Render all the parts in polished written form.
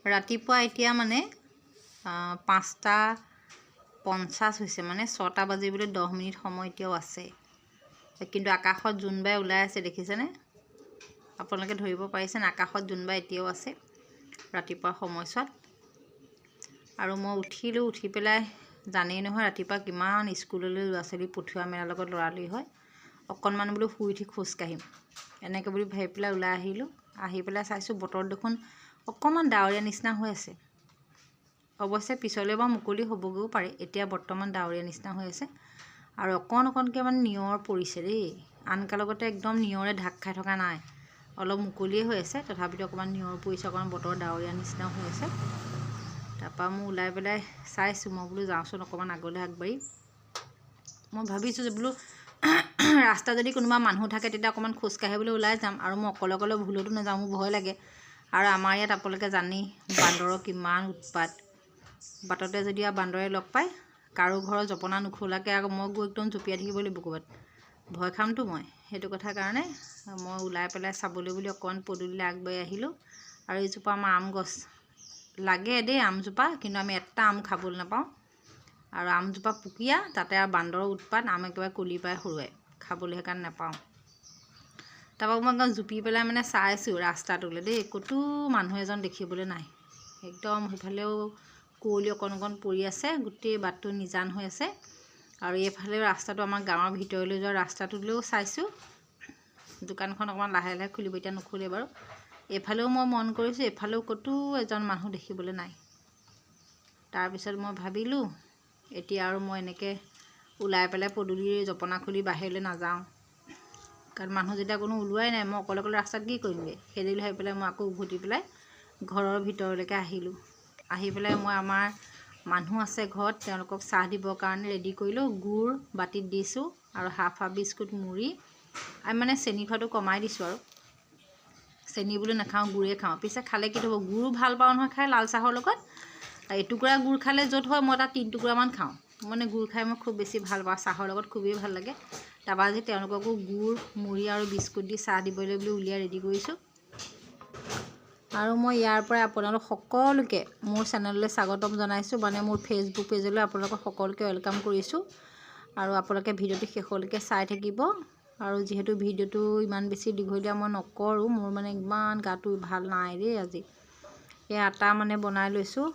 ৰাতিপুৱা এতিয়া মানে 5:50 হৈছে, মানে 6টা বাজিবলৈ 10 মিনিট সময় এতিয়াও আছে। কিন্তু আকাশত জোনবাই ওলাই আছে, দেখিছেনে? আপোনালোকে ধৰিব পাৰিছেনে? আকাশত জোনবাই এতিয়াও আছে ৰাতিপুৱা সময়ছোৱাত। আৰু মই উঠিলোঁ, উঠি পেলাই জানেই নহয় ৰাতিপুৱা কিমান স্কুললৈ ল'ৰা ছোৱালী পঠিওৱা মেলাৰ লগত লৰালৰি হয়। অকণমান বোলো শুই উঠি খোজকাঢ়িম এনেকৈ বুলি ভাবি পেলাই ওলাই আহিলোঁ। আহি পেলাই চাইছোঁ বতৰ দেখোন অকণমান ডাৱৰীয়া নিচিনা হৈ আছে। অৱশ্যে পিছলৈ বাৰু মুকলি হ'বগৈও পাৰে, এতিয়া বৰ্তমান ডাৱৰীয়া নিচিনা হৈ আছে। আৰু অকণকৈ মানে নিয়ৰ পৰিছে দেই। আনকালগতে একদম নিয়ৰে ঢাক খাই থকা নাই, অলপ মুকলিয়ে হৈ আছে, তথাপিতো অকণমান নিয়ৰ পৰিছে, অকণমান বতৰ ডাৱৰীয়া নিচিনাও হৈ আছে। তাৰপৰা মই ওলাই পেলাই চাইছোঁ, মই বোলো যাওঁচোন অকণমান আগলৈ আগবাঢ়ি। মই ভাবিছোঁ যে বোলো ৰাস্তা যদি কোনোবা মানুহ থাকে তেতিয়া অকণমান খোজকাঢ়িবলৈ ওলাই যাম। আৰু মই অকলে অকলে ভুলতো নাযাওঁ, মোৰ ভয় লাগে। আৰু আমাৰ ইয়াত আপোনালোকে জানেই বান্দৰৰ কিমান উৎপাত। বাটতে যদি আৰু বান্দৰে লগ পায়, কাৰো ঘৰৰ জপনা নোখোলাকৈ আকৌ মই গৈ একদম জঁপিয়াই থাকিব লাগিব ক'ৰবাত। ভয় খামতো মই, সেইটো কথাৰ কাৰণে মই ওলাই পেলাই চাবলৈ বুলি অকণমান পদূলিলৈ আগবাঢ়ি আহিলোঁ। আৰু এইজোপা আমাৰ আম গছ, লাগে দেই আমজোপা, কিন্তু আমি এটা আম খাবলৈ নাপাওঁ। আৰু আমজোপা পুকীয়া, তাতে আৰু বান্দৰৰ উৎপাত, আম একেবাৰে কলিৰ পৰাই সৰুৱাই খাবলৈ সেইকাৰণে নাপাওঁ। তাৰপৰা মই একদম জুপি পেলাই মানে চাইছোঁ ৰাস্তাটোলৈ দেই, ক'তো মানুহ এজন দেখিবলৈ নাই। একদম সেইফালেও কুঁৱলী অকণ অকণ পৰি আছে, গোটেই বাটটো নিজান হৈ আছে। আৰু এইফালেও ৰাস্তাটো আমাৰ গাঁৱৰ ভিতৰলৈ যোৱা ৰাস্তাটোলৈও চাইছোঁ। দোকানখন অকণমান লাহে লাহে খুলিব, এতিয়া নুখুলে বাৰু। এইফালেও মই মন কৰিছোঁ, এইফালেও ক'তো এজন মানুহ দেখিবলৈ নাই। তাৰপিছত মই ভাবিলোঁ এতিয়া আৰু মই এনেকৈ ওলাই পেলাই পদূলিৰ জপনা খুলি বাহিৰলৈ নাযাওঁ, কাৰণ মানুহ যেতিয়া কোনো ওলোৱাই নাই, মই অকলে অকলে ৰাস্তাত কি কৰিমগৈ। সেইদিন ভাবি পেলাই মই আকৌ উভতি পেলাই ঘৰৰ ভিতৰলৈকে আহিলোঁ। আহি পেলাই মই আমাৰ মানুহ আছে ঘৰত, তেওঁলোকক চাহ দিবৰ কাৰণে ৰেডি কৰিলোঁ। গুড় বাতিত দিছোঁ আৰু হাফ বিস্কুট মুড়ি। আমি মানে চেনি খোৱাটো কমাই দিছোঁ, আৰু চেনি বোলো নাখাওঁ, গুড়ে খাওঁ। পিছে খালে কি হ'ব, গুড়ো ভাল পাওঁ নহয় খাই লাল চাহৰ লগত। এটুকুৰা গুড় খালে য'ত হয় মই তাত 3 টুকুৰামান খাওঁ। মানে গুড় খাই মই খুব বেছি ভাল পাওঁ, চাহৰ লগত খুবেই ভাল লাগে। তাৰপৰা আজি তেওঁলোককো গুড় মুড়ি আৰু বিস্কুট দি চাহ দিবলৈ বুলি উলিয়াই ৰেডি কৰিছোঁ। আৰু মই ইয়াৰ পৰাই আপোনালোক সকলোকে মোৰ চেনেললৈ স্বাগতম জনাইছোঁ, মানে মোৰ ফেচবুক পেজলৈ আপোনালোকক সকলোকে ৱেলকাম কৰিছোঁ। আৰু আপোনালোকে ভিডিঅ'টো শেষলৈকে চাই থাকিব। আৰু যিহেতু ভিডিঅ'টো ইমান বেছি দীঘলীয়া মই নকৰোঁ, মোৰ মানে ইমান গাটো ভাল নাই দেই আজি। এই আটা মানে বনাই লৈছোঁ।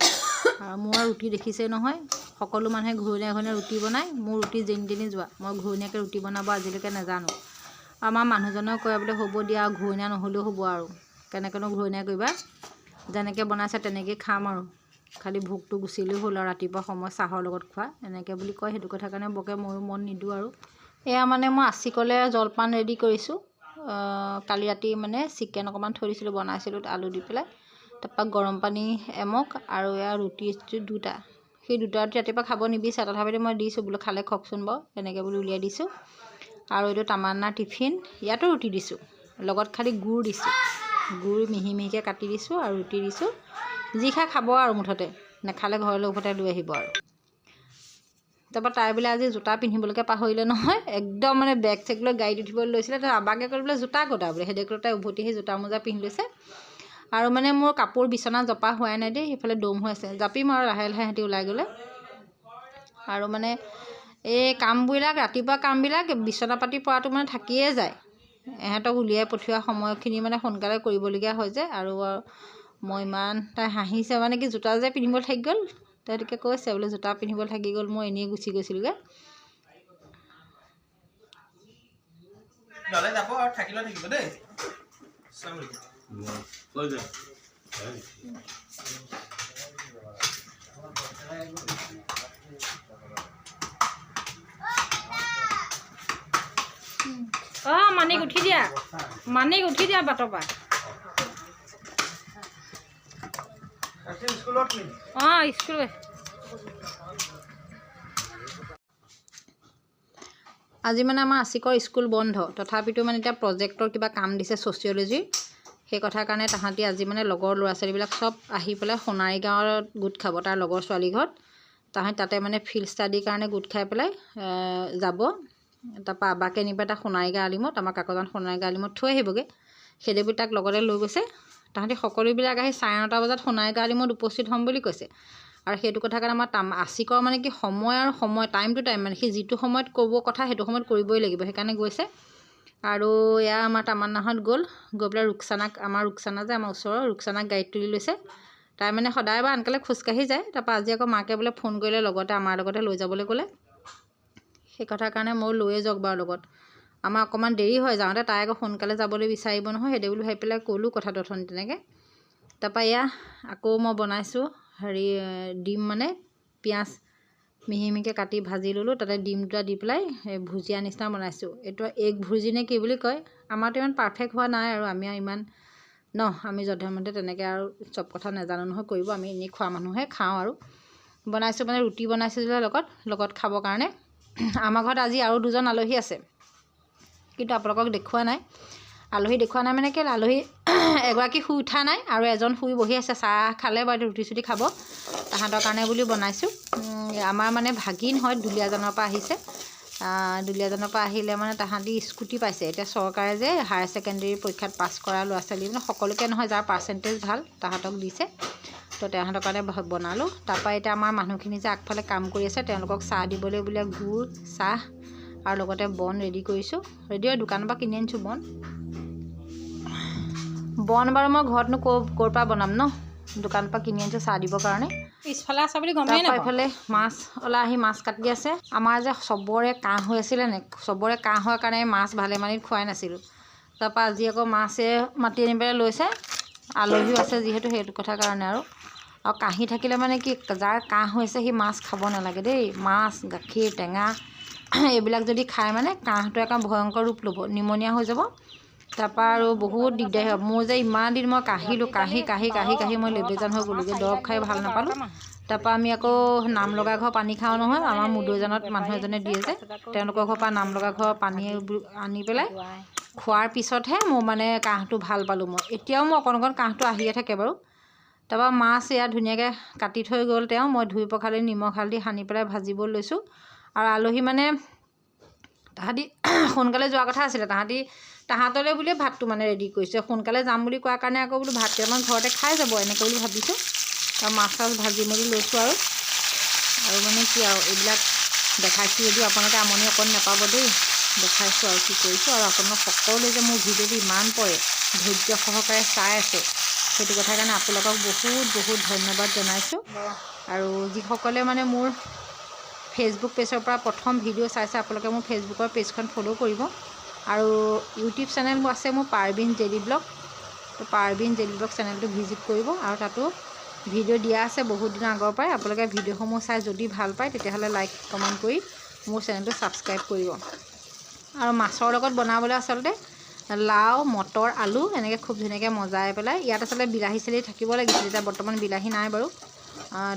আৰু মোৰ ৰুটি দেখিছেই নহয়, সকলো মানুহে ঘূৰণীয়া ঘূৰণীয়া ৰুটি বনায়, মোৰ ৰুটি যেনি তেনি যোৱা। মই ঘূৰণীয়াকৈ ৰুটি বনাব আজিলৈকে নাজানো। আমাৰ মানুহজনেও কয় বোলে হ'ব দিয়া, ঘূৰণীয়া নহ'লেও হ'ব, আৰু কেনেকৈনো ঘূৰণীয়া কৰিবা, যেনেকৈ বনাইছে তেনেকৈয়ে খাম আৰু, খালি ভোকটো গুচিলেও হ'ল আৰু ৰাতিপুৱা সময় চাহৰ লগত খোৱা, এনেকৈ বুলি কয়। সেইটো কথা কাৰণে বৰকৈ ময়ো মন নিদিওঁ। আৰু এয়া মানে মই আচিকলে জলপান ৰেডি কৰিছোঁ। কালি ৰাতি মানে চিকেন অকণমান থৈ দিছিলোঁ, বনাইছিলোঁ আলু দি পেলাই। তাৰপৰা গৰম পানী এমগ আৰু এয়া ৰুটি 2টা। সেই 2টা ৰুটি ৰাতিপুৱা খাব নিবিচাৰে, তথাপিতো মই দিছোঁ বোলো খালে খওকচোন বাৰু, এনেকৈ বুলি উলিয়াই দিছোঁ। আৰু এইটো তামান্নাৰ টিফিন, ইয়াতো ৰুটি দিছোঁ, লগত খালি গুড় দিছোঁ। গুড় মিহি মিহিকৈ কাটি দিছোঁ আৰু ৰুটি দিছোঁ। যি খাই খাব আৰু, মুঠতে নাখালে ঘৰলৈ উভতাই লৈ আহিব আৰু। তাৰপৰা তাই বোলে আজি জোতা পিন্ধিবলৈকে পাহৰিলে নহয়, একদম মানে বেগ চেগ লৈ গাড়ীত উঠিবলৈ লৈছিলে। তাৰ আবাকে ক'লে বোলে জোতা ক'তা বোলে, সেইদেখিলে তাই উভতি আহি জোতা মোজা পিন্ধি লৈছে। আৰু মানে মোৰ কাপোৰ বিচনা জপা হোৱাই নাই দেই, সেইফালে দম হৈ আছে, জাপিম আৰু লাহে লাহে সিহঁতি ওলাই গ'লে। আৰু মানে এই কামবিলাক, ৰাতিপুৱা কামবিলাক বিচনা পাতি পৰাটো মানে থাকিয়ে যায়। ইহঁতক উলিয়াই পঠিওৱা সময়খিনি মানে সোনকালে কৰিবলগীয়া হয় যে। আৰু মই ইমান, তাই হাঁহিছে মানে কি, জোতা যে পিন্ধিবলৈ থাকি গ'ল, তেওঁলোকে কৈছে বোলে জোতা পিন্ধিবলৈ থাকি গ'ল, মই এনেই গুচি গৈছিলোঁগৈ। মানিক উঠি দিয়া, মানিক উঠি দিয়া বাটৰ পৰা। স্কুল। আজি মানে আমাৰ আচিকৰ স্কুল বন্ধ, তথাপিতো মানে এতিয়া প্ৰজেক্টৰ কিবা কাম দিছে ছ'চিয়লজিৰ। সেই কথাৰ কাৰণে তাহাঁতি আজি মানে লগৰ ল'ৰা ছোৱালীবিলাক চব আহি পেলাই সোণাৰী গাঁৱত গোট খাব, তাৰ লগৰ ছোৱালী ঘৰত। তাহাঁতি তাতে মানে ফিল্ড ষ্টাডিৰ কাৰণে গোট খাই পেলাই যাব। তাৰপৰা আবাকে নি পেলাই তাক সোণাৰীগাঁও আলিমত, আমাৰ কাকজান সোণাৰীগাঁও আলিমত থৈ আহিবগৈ। সেইদেবি তাক লগতে লৈ গৈছে। তাহাঁতি সকলোবিলাক আহি 9:30 বজাত সোণাৰী গাৰ্ডেনত উপস্থিত হ'ম বুলি কৈছে। আৰু সেইটো কথা কাৰণে আমাৰ আশিকৰ মানে কি সময় আৰু সময় টাইম টু টাইম মানে সি যিটো সময়ত ক'ব কথা সেইটো সময়ত কৰিবই লাগিব, সেইকাৰণে গৈছে। আৰু এয়া আমাৰ তামান্নাহঁত গ'ল, গৈ পেলাই আমাৰ ৰুকসানা যে আমাৰ ওচৰৰ ৰুকসানাক গাড়ীত তুলি লৈছে। তাই মানে সদায় বা আনকালে খোজকাঢ়ি যায়, তাৰপৰা আজি আকৌ মাকে বোলে ফোন কৰিলে লগতে আমাৰ লগতে লৈ যাবলৈ ক'লে। সেই কথাৰ কাৰণে মই লৈয়ে যাওক বাৰু লগত, আমাৰ অকণমান দেৰি হয় যাওঁতে, তাই আকৌ সোনকালে যাবলৈ বিচাৰিব নহয়, সেইটো বুলি ভাবি পেলাই ক'লোঁ কথাটো অথনি তেনেকৈ। তাৰপৰা এয়া আকৌ মই বনাইছোঁ ডিম মানে পিঁয়াজ মিহি মিহিকৈ কাটি ভাজি ল'লোঁ, তাতে ডিম 2টা দি পেলাই ভুজিয়া নিচিনা বনাইছোঁ। এইটো এগ ভুজি নে কি বুলি কয়। আমাৰতো ইমান পাৰফেক্ট হোৱা নাই আৰু আমি ইমান আমি যধে-মধে তেনেকৈ আৰু চব কথা নাজানো নহয় কৰিব, আমি এনেই খোৱা মানুহে খাওঁ আৰু। বনাইছোঁ মানে ৰুটি বনাইছোঁ যে লগত খাবৰ কাৰণে। আমাৰ ঘৰত আজি আৰু 2জন আলহী আছে, কিন্তু আপোনালোকক দেখুওৱা নাই। আলহী দেখুওৱা নাই মানে কি আলহী এগৰাকী শুই উঠা নাই আৰু এজন শুই বহি আছে, চাহ খালে বাৰু ৰুটি চুটি খাব, তাহাঁতৰ কাৰণে বুলি বনাইছোঁ। আমাৰ মানে ভাগিন হয়, দুলীয়াজানৰ পৰা আহিছে। দুলীয়াজানৰ পৰা আহিলে মানে তাহাঁতি স্কুটি পাইছে। এতিয়া চৰকাৰে যে হায়াৰ ছেকেণ্ডেৰী পৰীক্ষাত পাছ কৰা ল'ৰা ছোৱালী মানে সকলোকে নহয়, যাৰ পাৰ্চেণ্টেজ ভাল তাহাঁতক দিছে, তো তাহাঁতৰ কাৰণে বনালোঁ। তাৰপৰা এতিয়া আমাৰ মানুহখিনি যে আগফালে কাম কৰি আছে তেওঁলোকক চাহ দিবলৈ বোলে গুড় চাহ আৰু লগতে বন ৰেডি কৰিছোঁ। ৰেডি হয়, দোকানৰ পৰা কিনি আনিছোঁ বন বাৰু মই ঘৰতনো ক'ৰ পৰা বনাম ন, দোকানৰ পৰা কিনি আনিছোঁ চাহ দিবৰ কাৰণে। পিছফালে আছে বুলি গমেই নাপাওঁ। এইফালে মাছ ওলাই আহি মাছ কাটি আছে। আমাৰ যে চবৰে কাহ হৈ আছিলে নে, চবৰে কাহ হোৱাৰ কাৰণে মাছ ভালে মানি খুৱাই নাছিলোঁ। তাৰপৰা আজি আকৌ মাছে মাতি আনি পেলাই লৈছে, আলহীও আছে যিহেতু সেইটো কথাৰ কাৰণে আৰু কাহি থাকিলে মানে কি যাৰ কাহ হৈছে সি মাছ খাব নালাগে দেই। মাছ গাখীৰ টেঙা এইবিলাক যদি খায় মানে কাহটো একে ভয়ংকৰ ৰূপ ল'ব, নিমনীয়া হৈ যাব। তাৰপৰা আৰু বহুত দিগদাৰী হয়। মোৰ যে ইমান দিন মই কাঢ়িলোঁ, কাঢ়ি মই লেবেজান হৈ গ'লোঁগৈ, দৰৱ খাই ভাল নাপালোঁ। তাৰপৰা আমি আকৌ নাম লগা ঘৰ পানী খাওঁ নহয়, আমাৰ মুদৈজানত মানুহ এজনে দিয়ে যে, তেওঁলোকৰ ঘৰৰ পৰা নাম লগা ঘৰৰ পানী আনি পেলাই খোৱাৰ পিছতহে মোৰ মানে কাহটো ভাল পালোঁ। মই এতিয়াও মোৰ অকণ কাহটো আহিয়ে থাকে বাৰু। তাৰপৰা মাছ এয়া ধুনীয়াকৈ কাটি থৈ গ'ল তেওঁ, মই ধুই পখালি নিমখ হালধি সানি পেলাই ভাজিব লৈছোঁ। আৰু আলহী মানে তাহাঁতি সোনকালে যোৱাৰ কথা আছিলে, তাহাঁতলৈ বুলিয়ে ভাতটো মানে ৰেডি কৰিছে। সোনকালে যাম বুলি কোৱাৰ কাৰণে আকৌ বোলো ভাত কেইটামান ঘৰতে খাই যাব এনেকৈ বুলি ভাবিছোঁ। আৰু মাছ ভাজি মেলি লৈছোঁ আৰু মানে কি আৰু এইবিলাক দেখাইছোঁ যদিও আপোনালোকে আমনি অকণ নাপাব দেই, দেখাইছোঁ আৰু কি কৰিছোঁ। আৰু আপোনালোক সকলোৱে যে মোৰ ভিডিঅ'টো ইমান পৰে ধৈৰ্য সহকাৰে চাই আছে, সেইটো কথাৰ কাৰণে আপোনালোকক বহুত ধন্যবাদ জনাইছোঁ। আৰু যিসকলে মানে মোৰ ফেচবুক পেজৰ পৰা প্ৰথম ভিডিঅ' চাইছে, আপোনালোকে মোৰ ফেচবুকৰ পেজখন ফ'ল' কৰিব। আৰু ইউটিউব চেনেল আছে মোৰ পাৰবিন ডেইলি ব্লগ, তো পাৰবিন ডেইলি ব্লগ চেনেলটো ভিজিট কৰিব। আৰু তাতো ভিডিঅ' দিয়া আছে বহুত দিনৰ আগৰ পৰাই। আপোনালোকে ভিডিঅ'সমূহ চাই যদি ভাল পায় তেতিয়াহ'লে লাইক কমেণ্ট কৰি মোৰ চেনেলটো ছাবস্ক্ৰাইব কৰিব। আৰু মাছৰ লগত বনাবলৈ আচলতে লাও মটৰ আলু এনেকৈ খুব ধুনীয়াকৈ মজাই পেলাই, ইয়াত আচলতে বিলাহী চিলাহী থাকিব লাগিছিল, এতিয়া বৰ্তমান বিলাহী নাই বাৰু।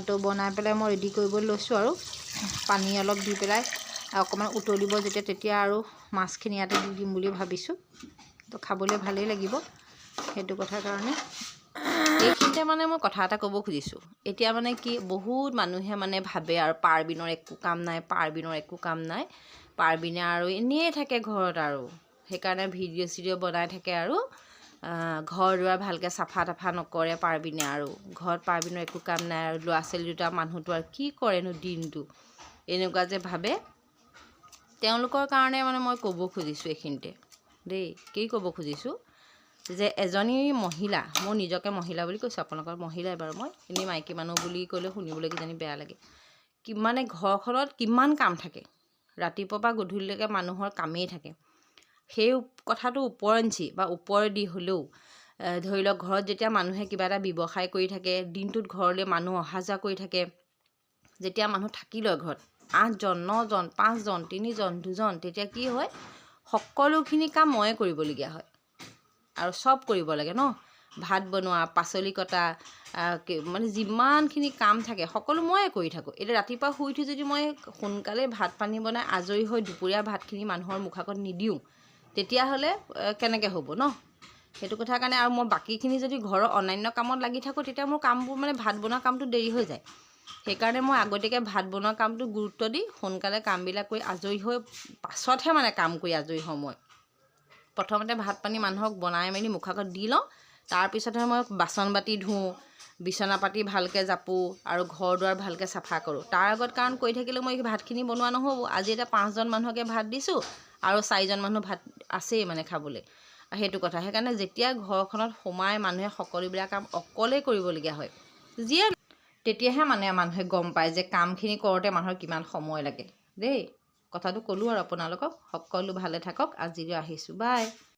তো বনাই পেলাই মই ৰেডি কৰিবলৈ লৈছোঁ আৰু পানী অলপ দি পেলাই অকণমান উতলিব যেতিয়া তেতিয়া আৰু মাছখিনি ইয়াতে দি দিম বুলি ভাবিছোঁ। তো খাবলৈ ভালেই লাগিব, সেইটো কথাৰ কাৰণে। এইখিনিতে মানে মই কথা এটা ক'ব খুজিছোঁ। এতিয়া মানে কি বহুত মানুহে মানে ভাবে আৰু পাৰবিনৰ একো কাম নাই, পাৰবিনে আৰু এনেই থাকে ঘৰত আৰু সেইকাৰণে ভিডিঅ' চিডিঅ' বনাই থাকে আৰু ঘৰ দুৱাৰ ভালকৈ চাফা তাফা নকৰে পাৰবিনে। আৰু ঘৰত পাৰবিনৰ একো কাম নাই আৰু ল'ৰা ছোৱালী দুটা মানুহটো আৰু কি কৰেনো দিনটো, এনেকুৱা যে ভাবে, তেওঁলোকৰ কাৰণে মানে মই ক'ব খুজিছোঁ এইখিনিতে দেই। কি ক'ব খুজিছোঁ যে এজনী মহিলা, মই নিজকে মহিলা বুলি কৈছোঁ, আপোনালোকৰ মহিলাই বাৰু, মই এনেই মাইকী মানুহ বুলি ক'লে শুনিবলৈ কিজানি বেয়া লাগে। মানে ঘৰখনত কিমান কাম থাকে, ৰাতিপুৱাৰ পৰা গধূলিলৈকে মানুহৰ কামেই থাকে। সেই কথাটো ওপৰঞ্চি বা ওপৰেদি হ'লেও ধৰি লওক ঘৰত যেতিয়া মানুহে কিবা এটা ব্যৱসায় কৰি থাকে, দিনটোত ঘৰলৈ মানুহ অহা যোৱা কৰি থাকে, যেতিয়া মানুহ থাকি লয় ঘৰত 8জন 9জন 5জন 3জন 2জন, তেতিয়া কি হয় সকলোখিনি কাম ময়ে কৰিবলগীয়া হয়। আৰু চব কৰিব লাগে ন, ভাত বনোৱা, পাচলি কটা, মানে যিমানখিনি কাম থাকে সকলো ময়ে কৰি থাকোঁ। এতিয়া ৰাতিপুৱা শুই উঠি যদি মই সোনকালে ভাত পানী বনাই আজৰি হৈ দুপৰীয়া ভাতখিনি মানুহৰ মুখ আগত নিদিওঁ তেতিয়াহ'লে কেনেকৈ হ'ব ন, সেইটো কথাৰ কাৰণে। আৰু মই বাকীখিনি যদি ঘৰৰ অন্যান্য কামত লাগি থাকোঁ তেতিয়া মোৰ কামবোৰ মানে ভাত বনোৱা কামটো দেৰি হৈ যায়। সেইকাৰণে মই আগতীয়াকৈ ভাত বনোৱা কামটো গুৰুত্ব দি সোনকালে কামবিলাক কৰি আজৰি হৈ পাছতহে মানে কাম কৰি আজৰি হওঁ। মই প্ৰথমতে ভাত পানী মানুহক বনাই মেলি মুখ আগত দি লওঁ, তাৰপিছতহে মই বাচন বাতি ধুওঁ, বিচনা পাতি ভালকৈ জাপোঁ আৰু ঘৰ দুৱাৰ ভালকৈ চাফা কৰোঁ। তাৰ আগত কাৰণ কৰি থাকিলে মই ভাতখিনি বনোৱা নহ'ব। আজি এতিয়া 5জন মানুহকে ভাত দিছোঁ আৰু 4জন মানুহ ভাত আছেই মানে খাবলৈ, সেইটো কথা। সেইকাৰণে যেতিয়া ঘৰখনত সোমাই মানুহে সকলোবিলাক কাম অকলেই কৰিবলগীয়া হয়, যিয়ে তেতিয়াহে মানুহে গম পায় যে কামখিনি কৰোঁতে মানুহৰ কিমান সময় লাগে দেই। কথাটো ক'লোঁ আৰু আপোনালোকক। সকলো ভালে থাকক, আজিলৈ আহিছোঁ, বাই।